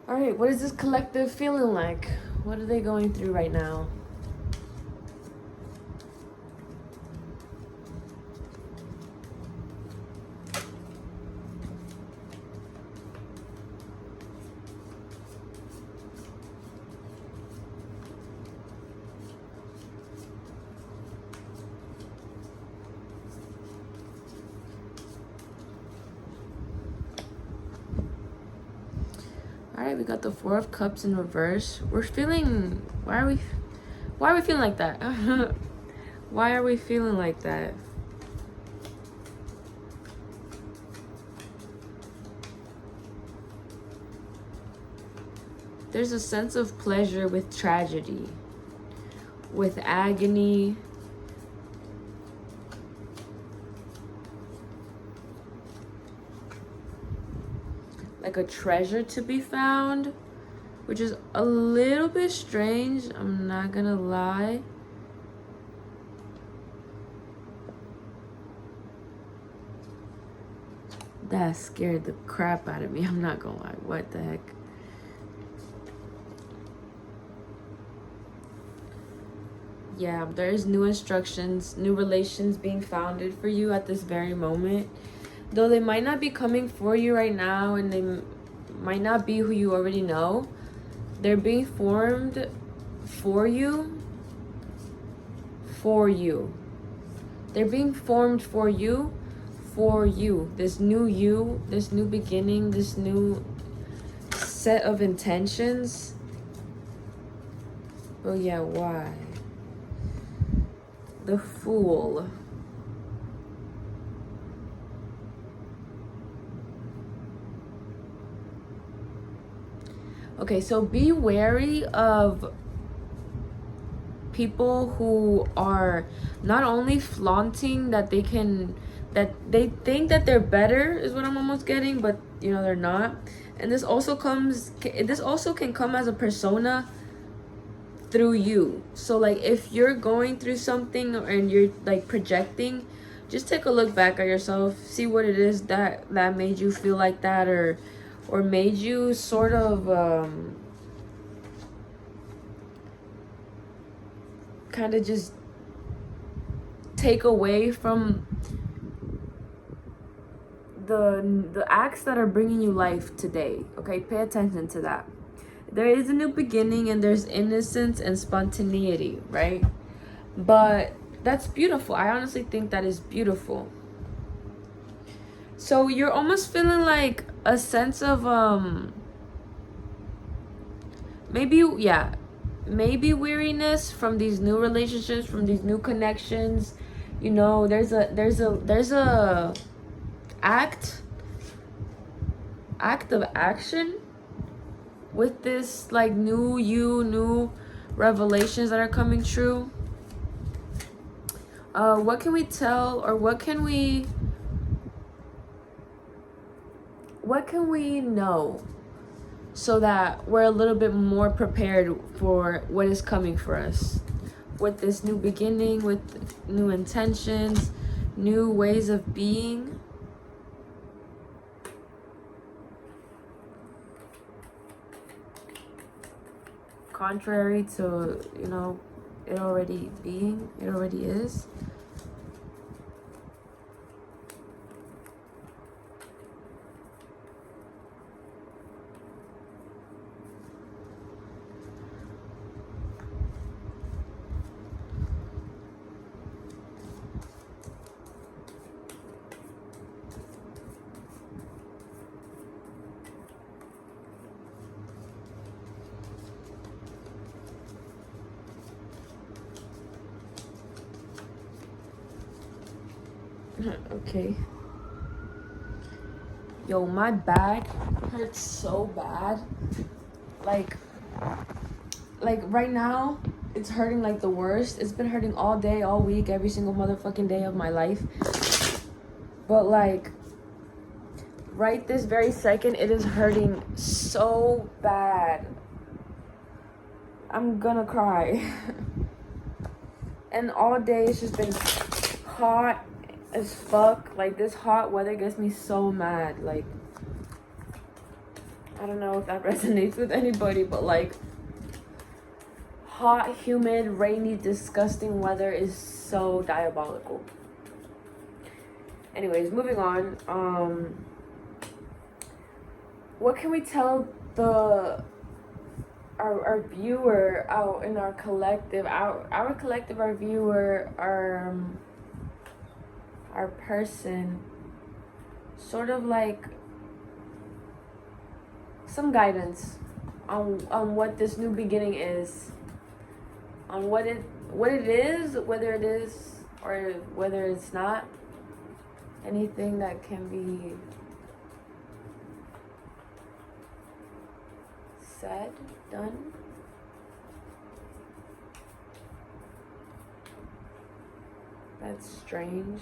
All right, what is this collective feeling like? What are they going through right now? All right, we got the Four of Cups in reverse. We're feeling, why are we feeling like that? Why are we feeling like that? There's a sense of pleasure with tragedy, with agony. Like a treasure to be found, which is a little bit strange, I'm not gonna lie. That scared the crap out of me, I'm not gonna lie. What the heck? Yeah, there's new instructions, new relations being founded for you at this very moment. Though they might not be coming for you right now, and they might not be who you already know, they're being formed for you. They're being formed for you. This new you, this new beginning, this new set of intentions. Oh yeah, why? The Fool. Okay, so be wary of people who are not only flaunting that they think that they're better, is what I'm almost getting, but you know they're not. And this also can come as a persona through you. So like if you're going through something and you're like projecting, just take a look back at yourself, see what it is that made you feel like that, or made you sort of kind of just take away from the acts that are bringing you life today. Okay, pay attention to that. There is a new beginning and there's innocence and spontaneity, right? But that's beautiful. I honestly think that is beautiful. So you're almost feeling like a sense of maybe weariness from these new relationships, from these new connections. You know, there's a act of action with this like new revelations that are coming true. What can we tell, or what can we know so that we're a little bit more prepared for what is coming for us with this new beginning, with new intentions, new ways of being? Contrary to, you know, it already is. Okay. Yo, my back hurts so bad. Like right now, it's hurting like the worst. It's been hurting all day, all week, every single motherfucking day of my life. But like, right this very second, it is hurting so bad. I'm gonna cry. And all day it's just been hot as fuck. Like, this hot weather gets me so mad. Like, I don't know if that resonates with anybody, but like hot, humid, rainy, disgusting weather is so diabolical. Anyways, moving on. What can we tell our viewer out in our collective, our collective, our viewer, our person, sort of like some guidance on what this new beginning is, on what it is, whether it is or whether it's not, anything that can be said, done. That's strange.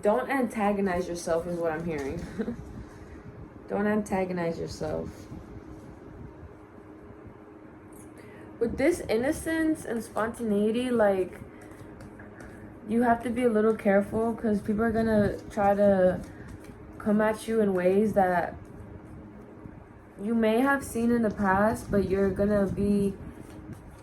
Don't antagonize yourself is what I'm hearing. Don't antagonize yourself. With this innocence and spontaneity, like, you have to be a little careful because people are gonna try to come at you in ways that you may have seen in the past, but you're gonna be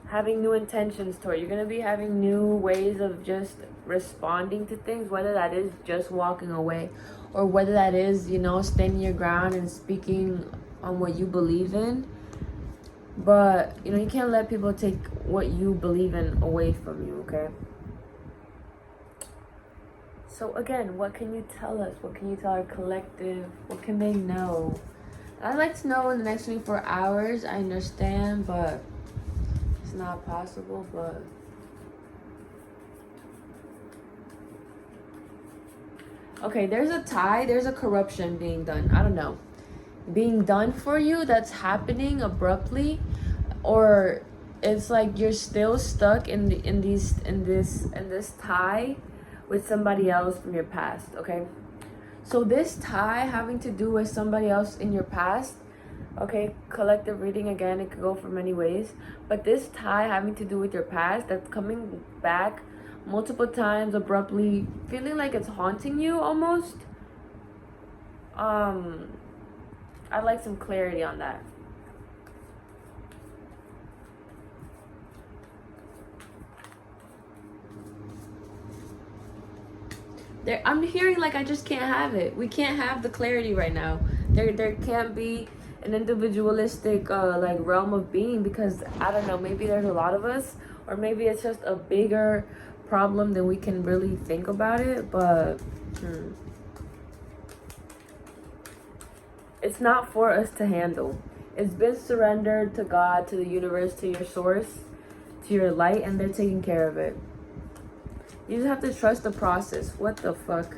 having new intentions toward. You're gonna be having new ways of just responding to things, whether that is just walking away or whether that is, you know, standing your ground and speaking on what you believe in. But, you know, you can't let people take what you believe in away from you, okay? So again, what can you tell us? What can you tell our collective? What can they know? I'd like to know in the next 24 hours. I understand, but it's not possible. But okay, there's a tie. There's a corruption being done. I don't know. Being done for you that's happening abruptly, or it's like you're still stuck in this tie with somebody else from your past, okay? So this tie having to do with somebody else in your past, okay, collective reading again, it could go for many ways, but this tie having to do with your past that's coming back multiple times abruptly, feeling like it's haunting you almost. I'd like some clarity on that. I'm hearing like I just can't have it. We can't have the clarity right now. There can't be an individualistic like realm of being, because I don't know, maybe there's a lot of us, or maybe it's just a bigger problem than we can really think about it. But it's not for us to handle. It's been surrendered to God, to the universe, to your source, to your light, and they're taking care of it. You just have to trust the process. What the fuck?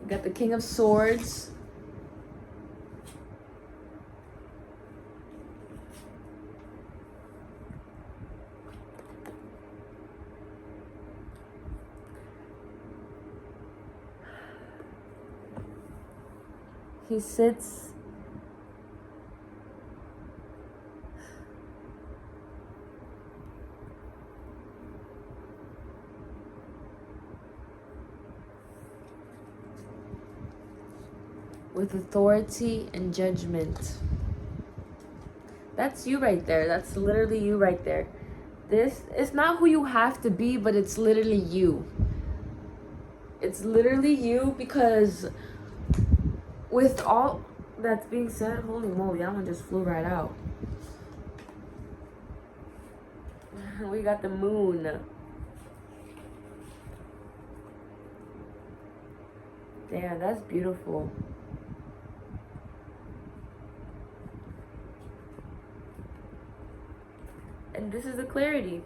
You got the King of Swords. He sits with authority and judgment. That's you right there. That's literally you right there. This is not who you have to be, but it's literally you. It's literally you, because with all that's being said, holy moly, that one just flew right out. We got the moon. Damn, that's beautiful. And this is the clarity.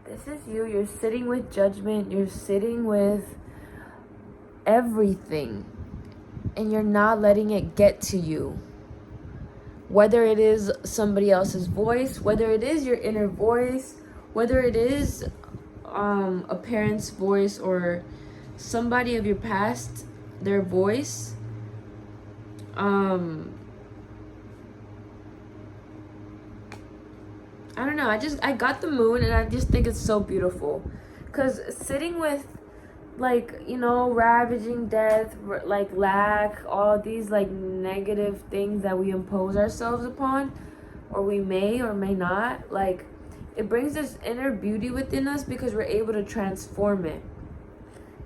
This is you. You're sitting with judgment. You're sitting with everything. And you're not letting it get to you. Whether it is somebody else's voice, whether it is your inner voice, whether it is a parent's voice or somebody of your past, their voice, I don't know, I got the moon, and I just think it's so beautiful, because sitting with, like, you know, ravaging death, like lack, all these like negative things that we impose ourselves upon, or we may or may not, like, it brings this inner beauty within us because we're able to transform it.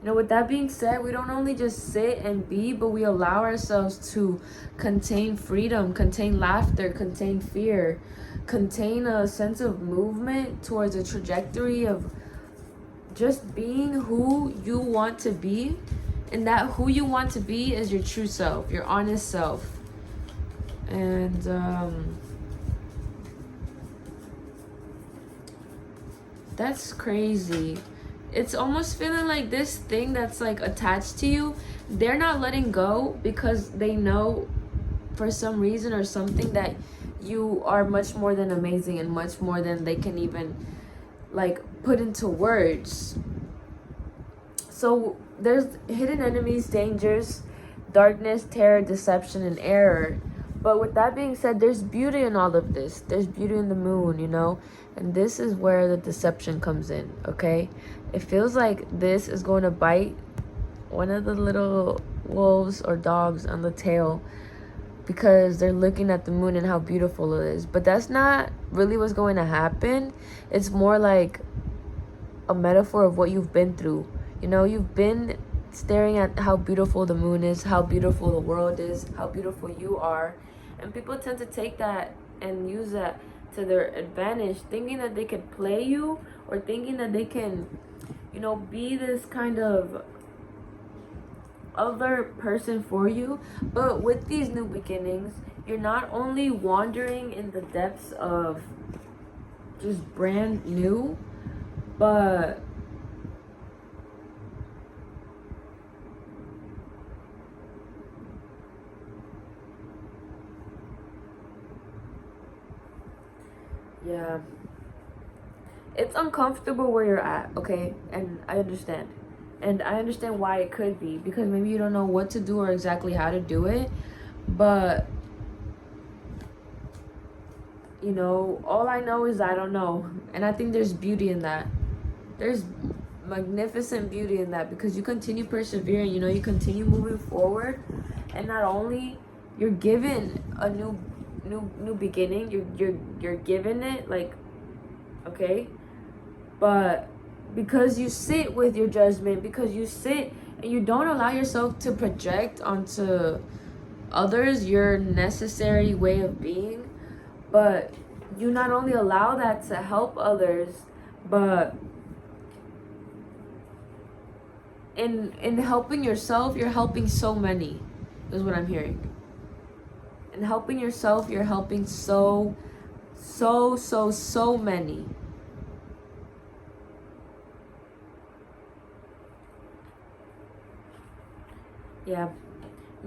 You know, with that being said, we don't only just sit and be, but we allow ourselves to contain freedom, contain laughter, contain fear, contain a sense of movement towards a trajectory of just being who you want to be. And that who you want to be is your true self, your honest self. And that's crazy. It's almost feeling like this thing that's like attached to you, they're not letting go because they know for some reason or something that you are much more than amazing and much more than they can even like put into words. So there's hidden enemies, dangers, darkness, terror, deception, and error. But with that being said, there's beauty in all of this. There's beauty in the moon, you know? And this is where the deception comes in, okay? It feels like this is going to bite one of the little wolves or dogs on the tail because they're looking at the moon and how beautiful it is. But that's not really what's going to happen. It's more like a metaphor of what you've been through. You know, you've been staring at how beautiful the moon is, how beautiful the world is, how beautiful you are. And people tend to take that and use that to their advantage, thinking that they can play you or thinking that they can, you know, be this kind of other person for you. But with these new beginnings, you're not only wandering in the depths of just brand new, but yeah, it's uncomfortable where you're at, okay? And I understand. And I understand why it could be, because maybe you don't know what to do or exactly how to do it. But, you know, all I know is I don't know. And I think there's beauty in that. There's magnificent beauty in that, because you continue persevering, you know, you continue moving forward. And not only you're given a new beginning, you're given it, like, okay, but because you sit with your judgment, because you sit and you don't allow yourself to project onto others your necessary way of being, but you not only allow that to help others, but in helping yourself, you're helping so many, is what I'm hearing. In helping yourself, you're helping so many. Yeah,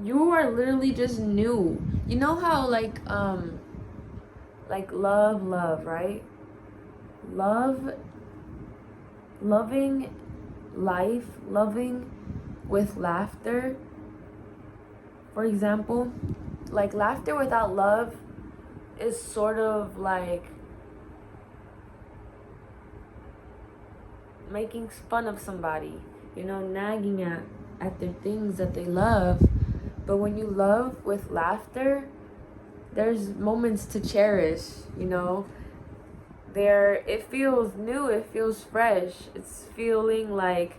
you are literally just new. You know how like love, right? Loving life, loving with laughter, for example. Like, laughter without love is sort of like making fun of somebody, you know, nagging at their things that they love. But when you love with laughter, there's moments to cherish, you know. It feels new, it feels fresh. It's feeling like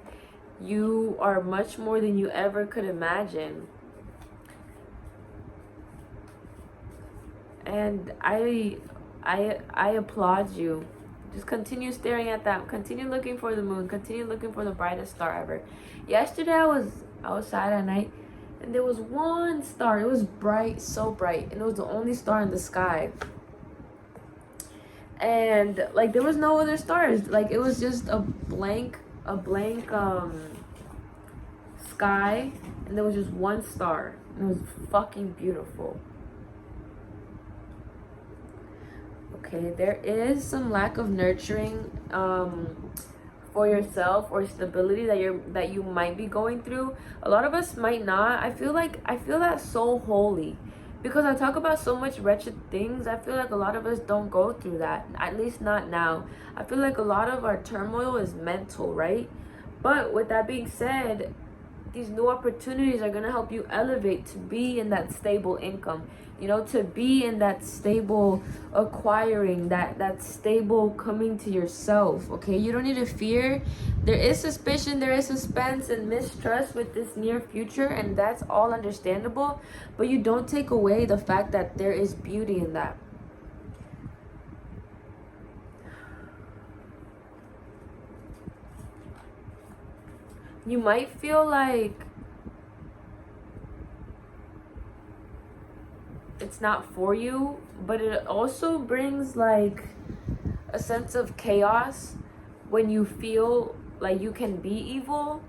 you are much more than you ever could imagine. And I applaud you. Just continue staring at that. Continue looking for the moon. Continue looking for the brightest star ever. Yesterday I was outside at night, and there was one star. It was bright, so bright, and it was the only star in the sky. And like, there was no other stars. Like, it was just a blank sky, and there was just one star, and it was fucking beautiful. Okay, there is some lack of nurturing for yourself, or stability that you might be going through. A lot of us might not. I feel that so wholly, because I talk about so much wretched things, I feel like a lot of us don't go through that, at least not now. I feel like a lot of our turmoil is mental, right? But with that being said, these new opportunities are going to help you elevate to be in that stable income, to be in that stable acquiring, that stable coming to yourself. Okay, you don't need to fear. There is suspicion, there is suspense and mistrust with this near future, and that's all understandable, but you don't take away the fact that there is beauty in that. You might feel like it's not for you, but it also brings like a sense of chaos when you feel like you can be evil,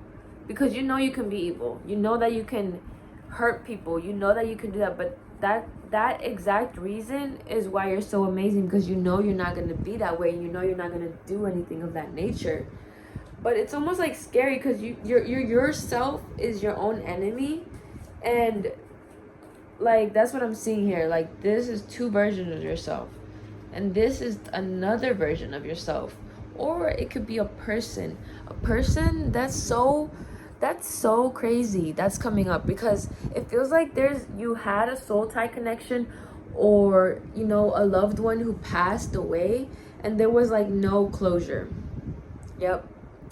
because you know you can be evil, you know that you can hurt people, you know that you can do that, but that exact reason is why you're so amazing, because you know you're not going to be that way, you know you're not going to do anything of that nature. But it's almost like scary, because your yourself is your own enemy, and like that's what I'm seeing here. Like, this is two versions of yourself, and this is another version of yourself. Or it could be a person that's so crazy that's coming up, because it feels like you had a soul tie connection, or a loved one who passed away, and there was like no closure. Yep.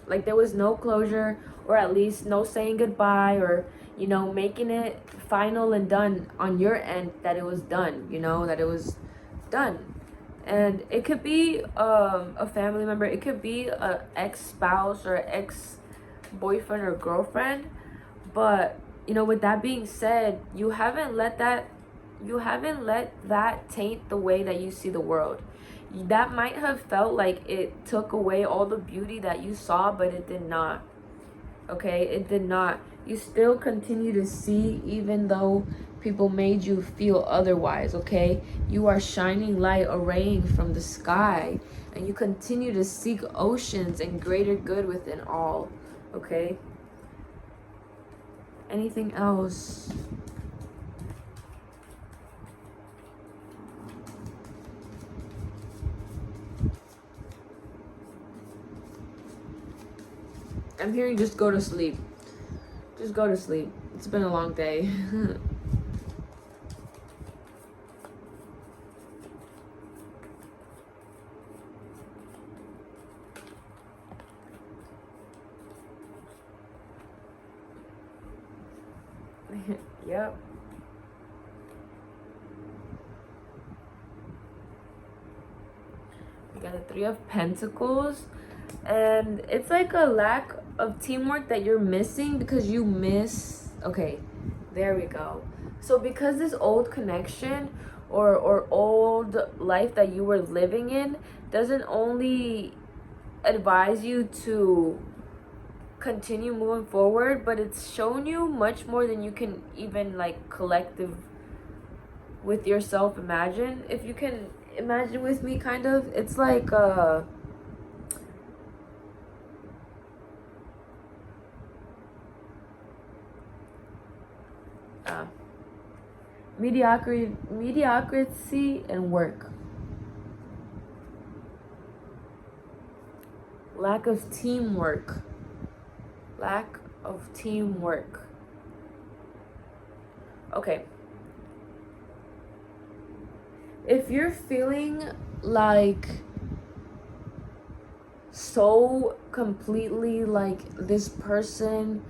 Like, there was no closure, or at least no saying goodbye, or making it final and done on your end, that it was done, that it was done. And it could be a family member, it could be a ex-spouse or ex-boyfriend or girlfriend. But with that being said, you haven't let that taint the way that you see the world. That might have felt like it took away all the beauty that you saw, but it did not. Okay, it did not. You still continue to see, even though people made you feel otherwise. Okay, you are shining light, arraying from the sky, and you continue to seek oceans and greater good within all. Okay, anything else? I'm hearing just go to sleep. Just go to sleep. It's been a long day. Yep. We got the Three of Pentacles. And it's like a lack of teamwork that you're missing, because you miss. Okay, there we go. So because this old connection or old life that you were living in doesn't only advise you to continue moving forward, but it's shown you much more than you can even like collective with yourself imagine. If you can imagine with me, kind of, it's like mediocrity and work. Lack of teamwork. Lack of teamwork. Okay. If you're feeling like so completely like this person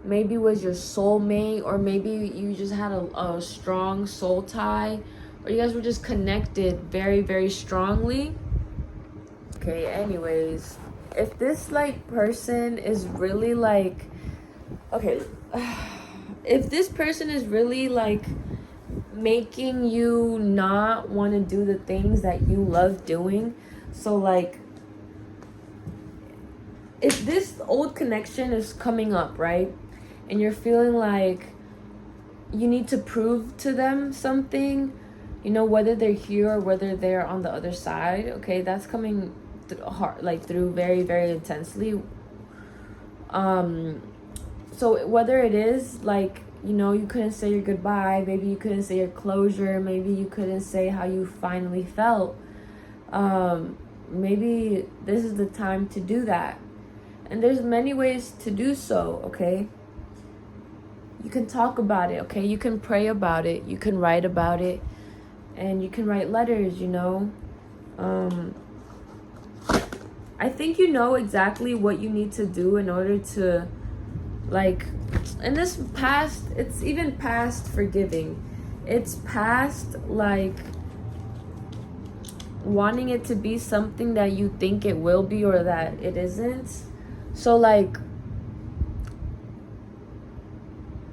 maybe was your soulmate, or maybe you just had a strong soul tie, or you guys were just connected very, very strongly. Okay, anyways, if this like person is really like, okay, if this person is really like making you not want to do the things that you love doing, so like if this old connection is coming up, right, and you're feeling like you need to prove to them something, whether they're here or whether they're on the other side, okay, that's coming through very, very intensely. So whether it is like you couldn't say your goodbye. Maybe you couldn't say your closure. Maybe you couldn't say how you finally felt. Maybe this is the time to do that. And there's many ways to do so, okay? You can talk about it, okay? You can pray about it. You can write about it. And you can write letters, I think you know exactly what you need to do in order to, like, in this past, it's even past forgiving. It's past, like, wanting it to be something that you think it will be or that it isn't. So, like,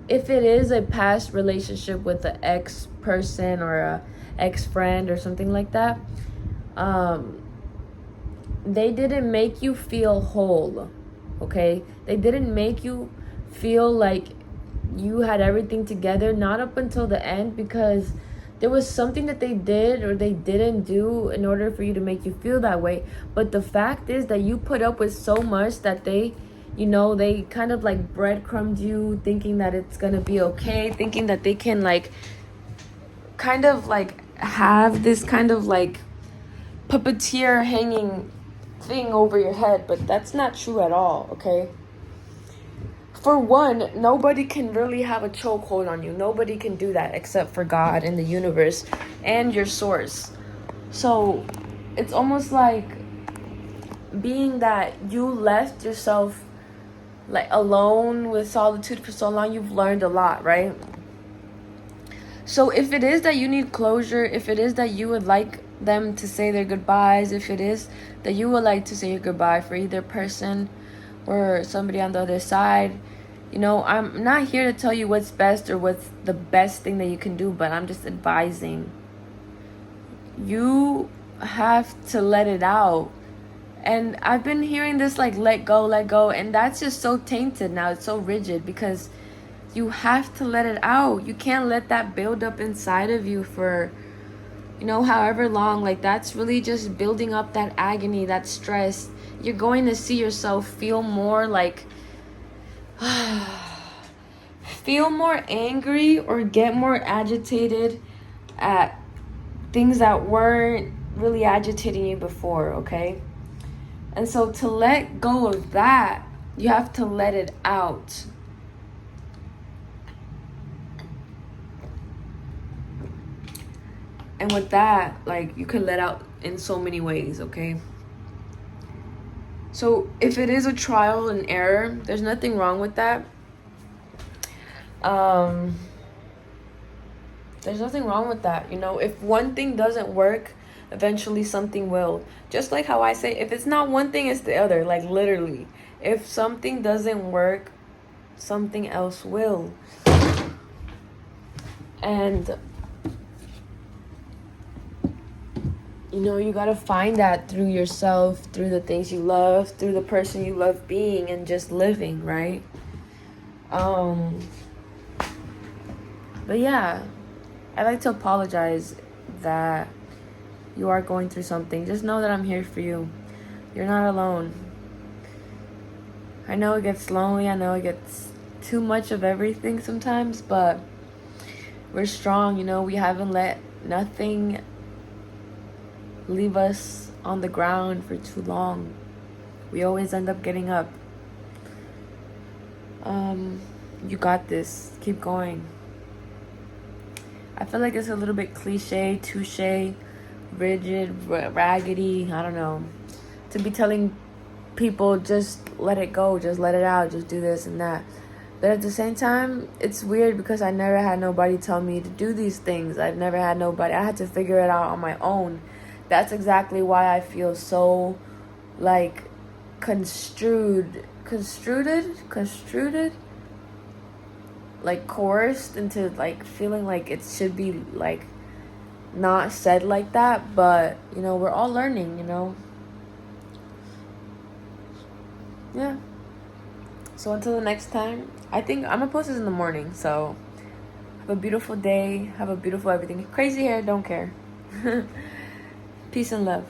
if it is a past relationship with an ex person or a ex friend or something like that, they didn't make you feel whole, okay? They didn't make you feel like you had everything together, not up until the end, because there was something that they did or they didn't do in order for you to make you feel that way. But the fact is that you put up with so much that they kind of like breadcrumbed you, thinking that it's gonna be okay, thinking that they can like kind of like have this kind of like puppeteer hanging thing over your head. But that's not true at all, okay? For one, nobody can really have a chokehold on you. Nobody can do that except for God and the universe and your source. So it's almost like being that you left yourself like alone with solitude for so long, you've learned a lot, right? So if it is that you need closure, if it is that you would like them to say their goodbyes, if it is that you would like to say your goodbye for either person or somebody on the other side, I'm not here to tell you what's best or what's the best thing that you can do, but I'm just advising. You have to let it out. And I've been hearing this like let go, and that's just so tainted now. It's so rigid because you have to let it out. You can't let that build up inside of you for however long. Like, that's really just building up that agony, that stress. You're going to see yourself feel more like feel more angry or get more agitated at things that weren't really agitating you before, okay? And so to let go of that, you have to let it out. And with that, like, you can let out in so many ways, okay? So if it is a trial and error, there's nothing wrong with that. There's nothing wrong with that. If one thing doesn't work, eventually something will. Just like how I say, if it's not one thing, it's the other. Like, literally, if something doesn't work, something else will. And you gotta find that through yourself, through the things you love, through the person you love being, and just living, right? But yeah, I'd like to apologize that you are going through something. Just know that I'm here for you. You're not alone. I know it gets lonely. I know it gets too much of everything sometimes, but we're strong. We haven't let nothing leave us on the ground for too long. We always end up getting up. You got this. Keep going. I feel like it's a little bit cliche, touche, rigid, raggedy, I don't know, to be telling people just let it go, just let it out, just do this and that. But at the same time, it's weird because I never had nobody tell me to do these things. I've never had nobody. I had to figure it out on my own. That's exactly why I feel so like construed, like coerced into like feeling like it should be like not said like that. But we're all learning. Yeah. So until the next time, I think I'm gonna post this in the morning. So have a beautiful day, have a beautiful everything. Crazy hair, don't care. Peace and love.